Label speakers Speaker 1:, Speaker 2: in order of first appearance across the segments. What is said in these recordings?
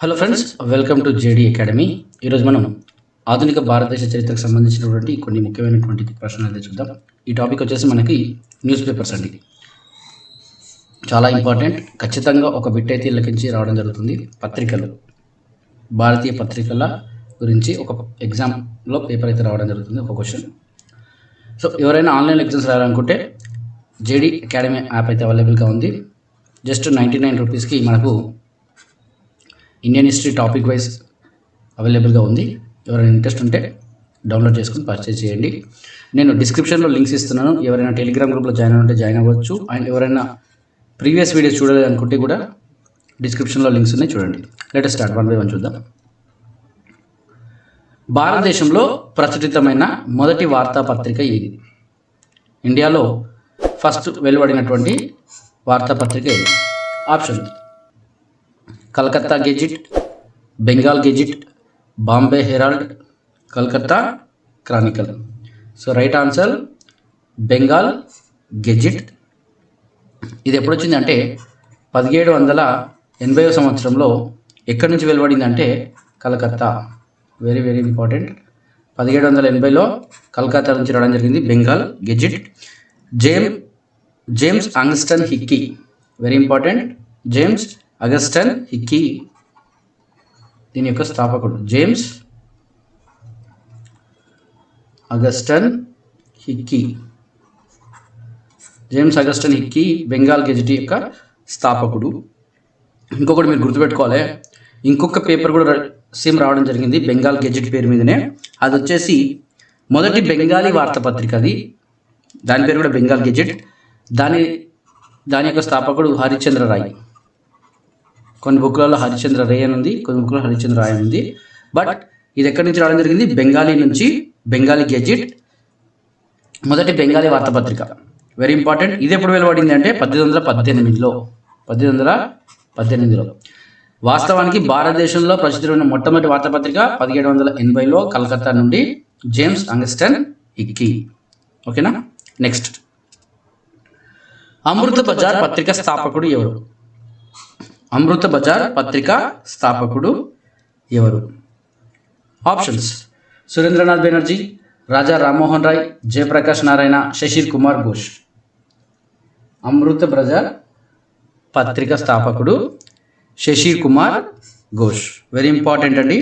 Speaker 1: Hello friends, welcome to JD academy. ఈరోజు మనం ఆధునిక భారతదేశ చరిత్రకు సంబంధించినటువంటి కొన్ని ముఖ్యమైనటువంటి ప్రశ్నలు అయితే చూద్దాం. ఈ టాపిక్ వచ్చేసి మనకి న్యూస్ పేపర్స్ అండి. చాలా ఇంపార్టెంట్. ఖచ్చితంగా ఒక బిట్ అయితే ఇళ్ళకించి రావడం జరుగుతుంది. పత్రికలు, భారతీయ పత్రికల గురించి ఒక ఎగ్జామ్లో పేపర్ అయితే రావడం జరుగుతుంది, ఒక క్వశ్చన్. సో ఎవరైనా ఆన్లైన్ ఎగ్జామ్స్ రాయాలనుకుంటే జేడీ అకాడమీ యాప్ అయితే అవైలబుల్గా ఉంది. జస్ట్ 99 రూపీస్కి మనకు ఇండియన్ హిస్టరీ టాపిక్ వైజ్ అవైలబుల్గా ఉంది. ఎవరైనా ఇంట్రెస్ట్ ఉంటే డౌన్లోడ్ చేసుకుని పర్చేజ్ చేయండి. నేను డిస్క్రిప్షన్లో లింక్స్ ఇస్తున్నాను. ఎవరైనా టెలిగ్రామ్ గ్రూప్లో జాయిన్ అవ్వాలంటే జాయిన్ అవ్వచ్చు. అండ్ ఎవరైనా ప్రీవియస్ వీడియోస్ చూడాలి అనుకుంటే కూడా డిస్క్రిప్షన్లో లింక్స్ ఉన్నాయి, చూడండి. లెట్ us స్టార్ట్ 1 by 1 చూద్దాం. భారతదేశంలో ప్రచురితమైన మొదటి వార్తాపత్రిక ఏది? ఇండియాలో ఫస్ట్ వెలువడినటువంటి వార్తాపత్రిక ఏది? Option: Calcutta gazette, Bengal gazette, Bombay herald, Calcutta chronicle. So right answer Bengal gazette. ఇది ఎప్పుడు వచ్చింది అంటే 1780వ సంవత్సరంలో. ఎక్కడి నుంచి వెలువడింది అంటే కలకత్తా. Very very important. 1780లో కలకత్తా నుంచి రావడం జరిగింది Bengal gazette. James Augustus Hicky, very important. James Augustus Hicky దీని యొక్క స్థాపకుడు. James Augustus Hicky Bengal gazette యొక్క స్థాపకుడు. ఇంకొకటి మీరు గుర్తుపెట్టుకోవాలి, ఇంకొక పేపర్ కూడా సేమ్ రావడం జరిగింది బెంగాల్ గెజిట్ పేరు మీదనే. అది వచ్చేసి మొదటి బెంగాలీ వార్తాపత్రిక. అది దాని పేరు కూడా బెంగాల్ గెజిట్. దాని యొక్క స్థాపకుడు హరిశ్చంద్ర రాయ్. కొన్ని బుక్లలో హరిశ్చంద్ర రే అని ఉంది, కొన్ని బుక్లో హరిశ్చంద్ర రాయ్ ఉంది. బట్ ఇది ఎక్కడి నుంచి రావడం జరిగింది? బెంగాలీ నుంచి. బెంగాలీ గెజిట్ మొదటి బెంగాలీ వార్తాపత్రిక. Very important. ఇది ఎప్పుడు వెలువడింది అంటే 1818లో. వాస్తవానికి భారతదేశంలో ప్రచురితమైన మొట్టమొదటి వార్తాపత్రిక 1780లో కలకత్తా నుండి జేమ్స్ ఆగస్టన్ హిక్కీ. ఓకేనా? నెక్స్ట్, అమృత బజార్ పత్రిక స్థాపకుడు ఎవరు? అమృత బజార్ పత్రిక స్థాపకుడు ఎవరు? ఆప్షన్స్: సురేంద్రనాథ్ బెనర్జీ, రాజా రామ్మోహన్ రాయ్, జయప్రకాష్ నారాయణ, శశిర్ కుమార్ ఘోష్. అమృత బజార్ పత్రిక స్థాపకుడు శశిర్ కుమార్ ఘోష్. వెరీ ఇంపార్టెంట్ అండి.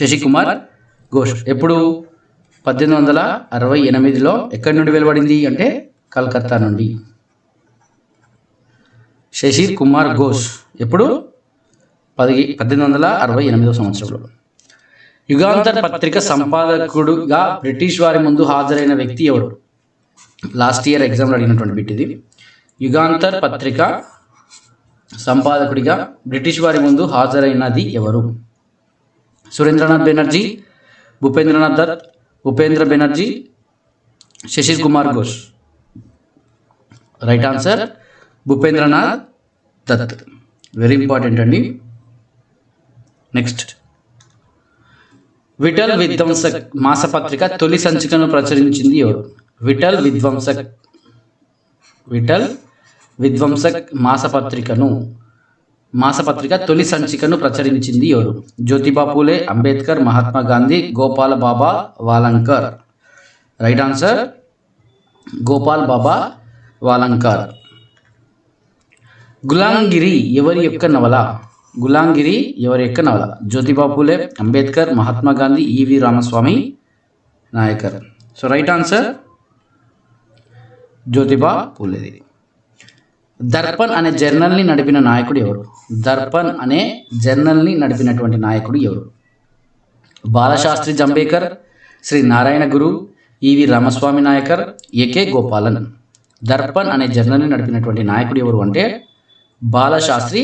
Speaker 1: శశి కుమార్ ఘోష్. ఎప్పుడు? 1868లో. ఎక్కడి నుండి వెలువడింది అంటే కలకత్తా నుండి. శశిర్ కుమార్ ఘోష్ ఎప్పుడు? 1868వ సంవత్సరంలో. యుగాంతర్ పత్రిక సంపాదకుడుగా బ్రిటిష్ వారి ముందు హాజరైన వ్యక్తి ఎవరు? లాస్ట్ ఇయర్ ఎగ్జామ్లో అడిగినటువంటి బిట్ ఇది. యుగాంతర్ పత్రిక సంపాదకుడిగా బ్రిటిష్ వారి ముందు హాజరైనది ఎవరు? Surendranath Banerjee, Bhupendranath Dutt, Upendra Banerjee, Shishir Kumar Ghosh. Right answer Bhupendranath Dutt. Very important అండి. నెక్స్ట్, విఠల్ విధ్వంసక్ మాసపత్రిక తొలి సంచికను ప్రచురించింది ఎవరు? విఠల్ విధ్వంసక్ మాసపత్రిక తొలి సంచికను ప్రచురించింది ఎవరు? జ్యోతిబా పూలే, అంబేద్కర్, మహాత్మా గాంధీ, గోపాల్ బాబా వాలంకర్. Right answer Gopal Baba Walangkar. గులాంగిరి ఎవరి యొక్క నవల? Jyotiba Phule, Ambedkar, Mahatma Gandhi, EV Ramaswamy Naicker. So right answer Jyotiba పూలేది. దర్పణ్ అనే జర్నల్ని నడిపిన నాయకుడు ఎవరు? నడిపినటువంటి నాయకుడు ఎవరు? Balshastri Jambhekar, Shri Narayana Guru, EV Ramaswamy Naicker, AK Gopalan. దర్పణ్ అనే జర్నల్ని నడిపినటువంటి నాయకుడు ఎవరు అంటే బాలశాస్త్రి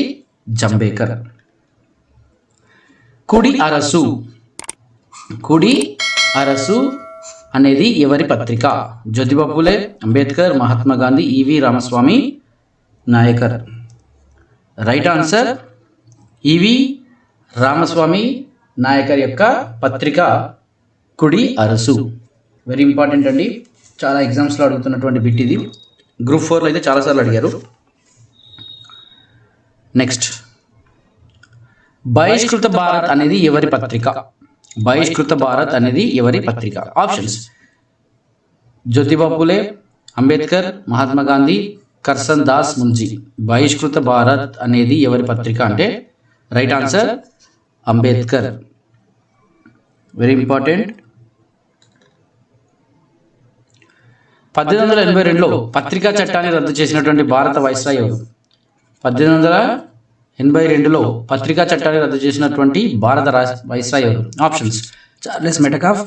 Speaker 1: జంబేకర్. కుడి అరసు అనేది ఎవరి పత్రిక? Jyotiba Phule, Ambedkar, Mahatma Gandhi, EV Ramaswamy Nayakar. Right answer ఈవి రామస్వామి నాయకర్ యొక్క పత్రిక కుడి అరసు. వెరీ ఇంపార్టెంట్ అండి. చాలా ఎగ్జామ్స్లో అడుగుతున్నటువంటి బిట్ ఇది. గ్రూప్ 4లో అయితే చాలాసార్లు అడిగారు. నెక్స్ట్, బహిష్కృత భారత్ అనేది ఎవరి పత్రిక? బహిష్కృత భారత్ అనేది ఎవరి పత్రిక? ఆప్షన్స్: జ్యోతిబా ఫులే, అంబేద్కర్, మహాత్మా గాంధీ, కర్సన్ దాస్ మున్షి. బహిష్కృత భారత్ అనేది ఎవరి పత్రిక అంటే right answer Ambedkar. Very important. 1882లో పత్రికా చట్టాన్ని రద్దు చేసినటువంటి భారత వైస్రాయ్ ఎవరు? 1882లో పత్రికా చట్టాన్ని రద్దు చేసినటువంటి భారత వైస్రాయ్ ఎవరు? Options: Charles Metcalfe,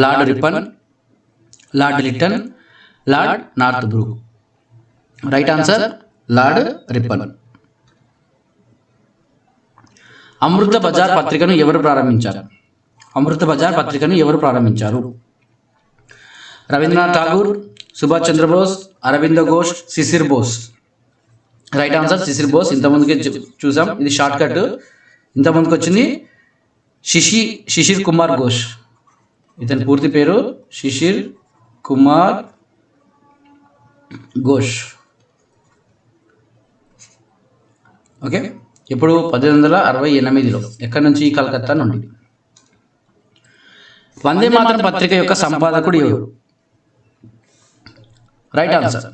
Speaker 1: lord Ripon, lord Lytton, lord Northbrook. Right answer lord Ripon. Amrita Bazar పత్రికను ఎవరు ప్రారంభించారు? అమృత బజార్ పత్రికను ఎవరు ప్రారంభించారు? రవీంద్రనాథ్ ఠాగూర్, సుభాష్ చంద్రబోస్, అరవిందో ఘోష్, శిశిర్ బోస్. Right answer Shishir Bose. ఇంతకుముందుకే చూసాం, ఇది షార్ట్ కట్. ఇంతకుముందుకు వచ్చింది శిశిర్ కుమార్ ఘోష్. ఇతని పూర్తి పేరు శిశిర్ కుమార్ ఘోష్. ఓకే, ఇప్పుడు 1868లో ఎక్కడి నుంచి? కలకత్తా నుండి. వందే మాతరం పత్రిక యొక్క సంపాదకుడు ఎవరు? రైట్ ఆన్సర్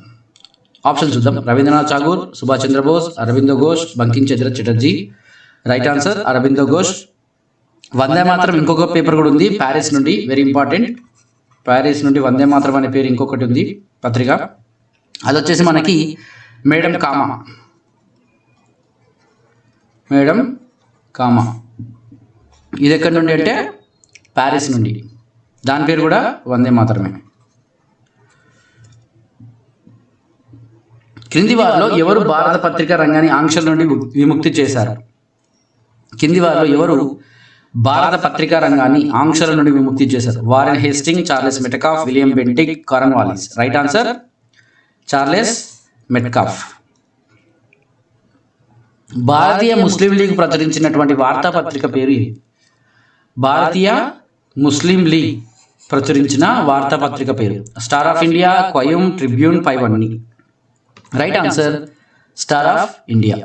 Speaker 1: ఆప్షన్ చూద్దాం. రవీంద్రనాథ్ ఠాగూర్, సుభాష్ చంద్రబోస్, అరవిందో ఘోష్, బంకిం చంద్ర చటర్జీ. Right answer Aurobindo Ghosh. వందే మాతరం ఇంకొక పేపర్ కూడా ఉంది ప్యారిస్ నుండి, వెరీ ఇంపార్టెంట్. ప్యారిస్ నుండి వందే మాతరం అనే పేరు ఇంకొకటి ఉంది పత్రిక. అది వచ్చేసి మనకి మేడం కామా. మేడం కామా ఇది ఎక్కడి నుండి అంటే ప్యారిస్ నుండి. దాని పేరు కూడా వందే మాతరమే. క్రింది వారిలో ఎవరు భారత పత్రికా రంగాన్ని ఆంక్షల నుండి విముక్తి చేశారు? కింది వారిలో ఎవరు భారత పత్రికా రంగాన్ని ఆంక్షల నుండి విముక్తి చేశారు? Warren Hasting, Charles Metcalfe, William Bentinck, Cornwallis. Right answer Charles Metcalfe. భారతీయ ముస్లిం లీగ్ ప్రచురించినటువంటి వార్తాపత్రిక పేరు ఏది? భారతీయ ముస్లిం లీగ్ ప్రచురించిన వార్తాపత్రిక పేరు స్టార్ ఆఫ్ ఇండియా, క్వయం, ట్రిబ్యూన్, పైవన్నీ. Right answer star of India.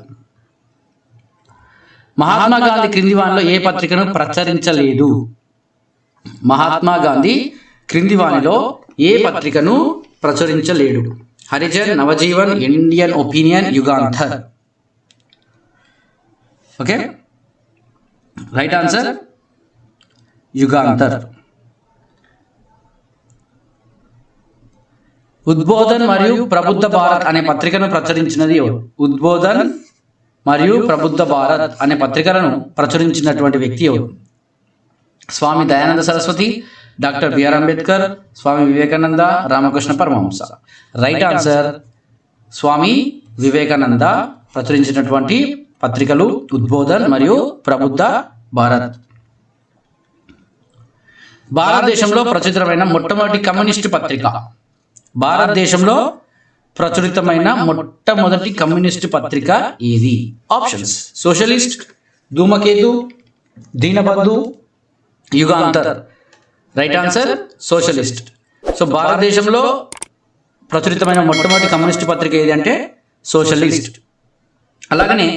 Speaker 1: Mahatma Gandhi క్రింది వానిలో ఏ పత్రికను ప్రచురించలేదు? మహాత్మా గాంధీ క్రింది వానిలో ఏ పత్రికను ప్రచురించలేడు? Harijan, Navajivan, Indian opinion, Yugantar. Okay, right answer Yugantar. Udbodhan మరియు ప్రబుద్ధ భారత్ అనే పత్రికను ప్రచురించినది ఎవరు? ఉద్బోధన్ మరియు ప్రబుద్ధ భారత్ అనే పత్రికలను ప్రచురించినటువంటి వ్యక్తి ఎవరు? స్వామి Dayananda Saraswati, doctor BR Ambedkar, Swami Vivekananda, Ramakrishna Paramahamsa. Right answer Swami Vivekananda ప్రచురించినటువంటి పత్రికలు ఉద్బోధన్ మరియు ప్రబుద్ధ భారత్. భారతదేశంలో ప్రచురితమైన మొట్టమొదటి కమ్యూనిస్టు పత్రిక? భారతదేశంలో ప్రచురితమైన మొట్టమొదటి కమ్యూనిస్టు పత్రిక ఏది? Options: socialist, Dhumketu, Deenbandhu, Yugantar. Right answer socialist. So భారతదేశంలో ప్రచురితమైన మొట్టమొదటి కమ్యూనిస్టు పత్రిక ఏది అంటే సోషలిస్ట్. అలాగనే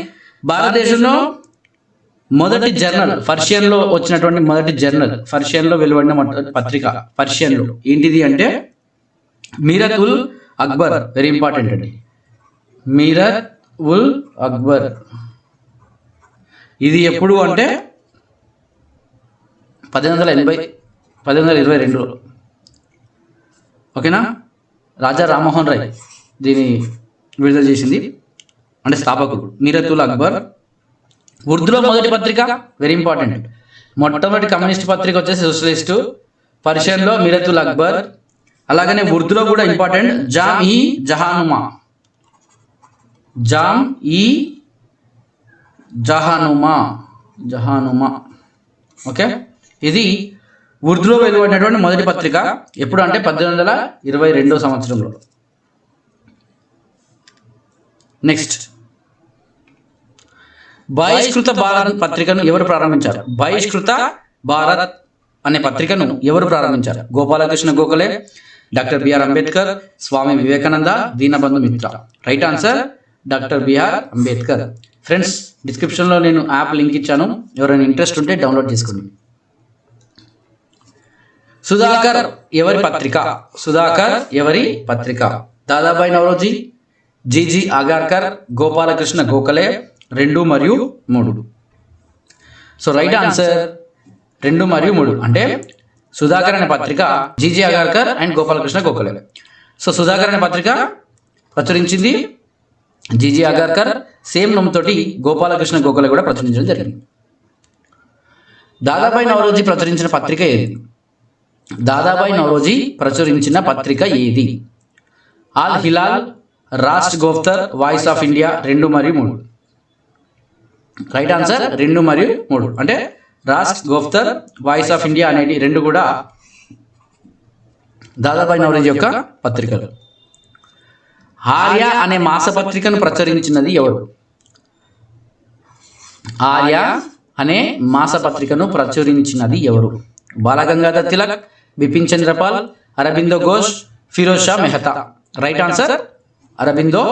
Speaker 1: భారతదేశంలో మొదటి జర్నల్, పర్షియన్లో వచ్చినటువంటి మొదటి జర్నల్, పర్షియన్లో వెలువడిన పత్రిక పర్షియన్లో ఏంటిది అంటే మీరత్ ఉల్ అక్బర్. వెరీ ఇంపార్టెంట్ అండి, మీరత్ ఉల్ అక్బర్. ఇది ఎప్పుడు అంటే 1822లో. ఓకేనా? రాజా రామ్మోహన్ రాయ్ దీన్ని విడుదల చేసింది, అంటే స్థాపకుడు మీరత్ ఉల్ అక్బర్. ఉర్దూలో మొదటి పత్రిక, వెరీ ఇంపార్టెంట్, మొట్టమొదటి కమ్యూనిస్ట్ పత్రిక వచ్చేసి సోషలిస్టు. పర్షియన్లో మీరత్ ఉల్ అక్బర్. అలాగనే ఉర్దూలో కూడా ఇంపార్టెంట్ జామ్ ఈ జహానుమా. జామ్ ఈ జహానుమా. ఓకే, ఇది ఉర్దూలో వెలువడినటువంటి మొదటి పత్రిక. ఎప్పుడు అంటే 1822 సంవత్సరంలో. నెక్స్ట్, బహిష్కృత భారత్ పత్రికను ఎవరు ప్రారంభించారు? బహిష్కృత భారత్ అనే పత్రికను ఎవరు ప్రారంభించారు? Gopalkrishna Gokhale, doctor BR Ambedkar, Swami Vivekananda, Dinabandhu Mitra. Right answer doctor BR Ambedkar. Friends, డిస్క్రిప్షన్లో నేను యాప్ లింక్ ఇచ్చాను, ఎవరైనా ఇంట్రెస్ట్ ఉంటే డౌన్లోడ్ చేసుకోండి. సుధాకర్ ఎవరి పత్రిక? సుధాకర్ ఎవరి పత్రిక? దాదాబాయి నవరోజీ, జీజీ అగార్కర్, గోపాలకృష్ణ గోఖలే, 2 మరియు 3. సో రైట్ ఆన్సర్ 2 మరియు 3. అంటే సుధాకర్ అనే పత్రిక GG Agarkar and Gopalakrishna Gokhale. So Sudhakar అనే పత్రిక ప్రచురించింది జీజీ అగార్కర్, సేమ్ నమ్తోటి గోపాలకృష్ణ గోఖలే కూడా ప్రచురించడం జరిగింది. దాదాబాయి నవరోజీ ప్రచురించిన పత్రిక ఏది? దాదాబాయి నవరోజీ ప్రచురించిన పత్రిక ఏది? ఆల్ హిలాల్, రాష్ట్ర గోఫ్తర్, వాయిస్ ఆఫ్ ఇండియా, 2 మరియు 3. రైట్ ఆన్సర్ 2 మరియు 3. అంటే రాష్ట్ర గోఫ్తర్, వాయిస్ ఆఫ్ ఇండియా అనేటి 2 కూడా దాదాబాయి నవరోజీ యొక్క పత్రికలు. ఆర్య అనే మాసపత్రికను ప్రచురించినది ఎవరు? ఆర్య అనే మాసపత్రికను ప్రచురించినది ఎవరు? బాలగంగాధర్ తిలక్, బిపిన్ చంద్రపాల్, అరబిందో ఘోష్, ఫిరోజ్ షా మెహతా. Right answer Aurobindo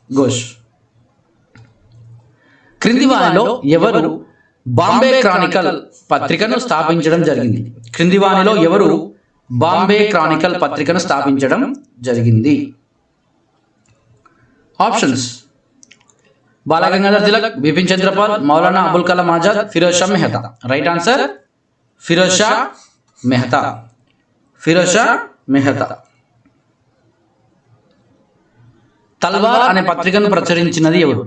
Speaker 1: Ghosh. క్రింది వానిలో ఎవరు బాంబే క్రానికల్ పత్రికను స్థాపించడం జరిగింది? క్రింది వానిలో ఎవరు బాంబే క్రానికల్ పత్రికను స్థాపించడం జరిగింది? Options: Balgangadhar Tilak, Bipin Chandrapal, Maulana Abul Kalam Azad, Firoz Shah Mehta. Right answer Firoz Shah Mehta. Firoz Shah Mehta. Talwar అనే పత్రికను ప్రచురించినది ఎవరు?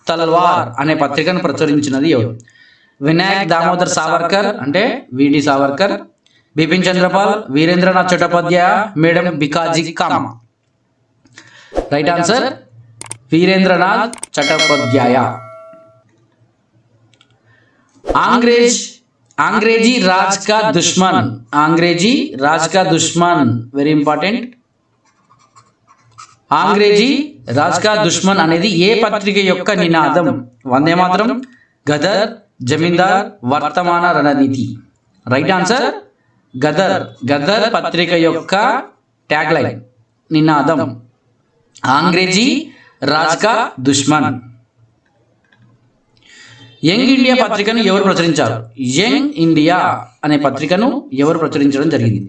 Speaker 1: తల్వార్ అనే పత్రికను ప్రచురించినది ఎవరు? వినాయక్ దామోదర్ సావర్కర్ అంటే విడి Savarkar, Bipin Chanderpaul, Veerendranath Chattopadhyay, madam Bhikaji Cama. Right answer Veerendranath Chattopadhyay. अंग्रेजी राज का दुश्मन. अंग्रेजी राज का दुश्मन वेरी इंपॉर्टेंट. अंग्रेजी राज का दुश्मन అనేది ఏ పత్రిక యొక్క నినాదం? వందే మాతరం, గదర్, జమీందార్, వర్తమాన రణనీతి. రైట్ ఆన్సర్ గదర్ పత్రిక యొక్క ట్యాగ్ లైన్ నినాదం అంగ్రేజీ రాజ్ కా దుష్మన్. యంగ్ ఇండియా పత్రికను ఎవరు ప్రచురించారు? యంగ్ ఇండియా అనే పత్రికను ఎవరు ప్రచురించడం జరిగింది?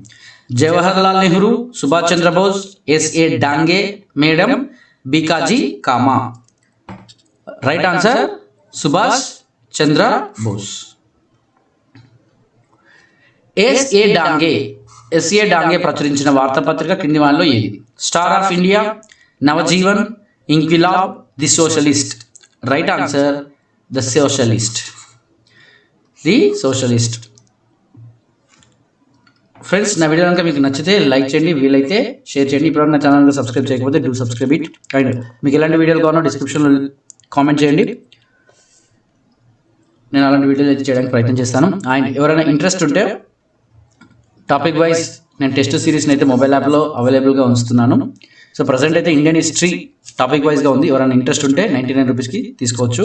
Speaker 1: Jawaharlal Nehru, Subhash Chandrabose, SA Dange, madam Bhikaji Cama. Right answer Subhash Chandra Bose. SA Dange ప్రచురించిన వార్తాపత్రిక కింది వానిలో ఏది? Star of India, Navajivan, Inquilab, the socialist. Right answer the socialist. Friends, నా వీడియో కనుక మీకు నచ్చితే లైక్ చేయండి, వీలైతే షేర్ చేయండి. ఇప్పుడు నా ఛానల్కి సబ్స్క్రైబ్ చేయకపోతే డూ సబ్స్క్రైబ్ ఇట్. అండ్ మీకు ఎలాంటి వీడియోలు కావాలో డిస్క్రిప్షన్లో కామెంట్ చేయండి, నేను అలాంటి వీడియోలు అయితే చేయడానికి ప్రయత్నం చేస్తాను. అండ్ ఎవరైనా ఇంట్రెస్ట్ ఉంటే టాపిక్ వైజ్ నేను టెస్ట్ సిరీస్ని అయితే మొబైల్ యాప్లో అవైలబుల్గా ఉంచుతున్నాను. సో ప్రజెంట్ అయితే ఇండియన్ హిస్టరీ టాపిక్ వైజ్గా ఉంది. ఎవరైనా ఇంట్రెస్ట్ ఉంటే 99 రూపీస్కి తీసుకోవచ్చు.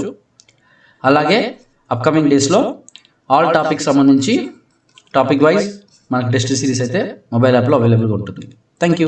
Speaker 1: అలాగే అప్కమింగ్ డేస్లో ఆల్ టాపిక్ సంబంధించి టాపిక్ వైజ్ మనకు టెస్ట్ సిరీస్ అయితే మొబైల్ యాప్లో అవైలబుల్గా ఉంటుంది. Thank you.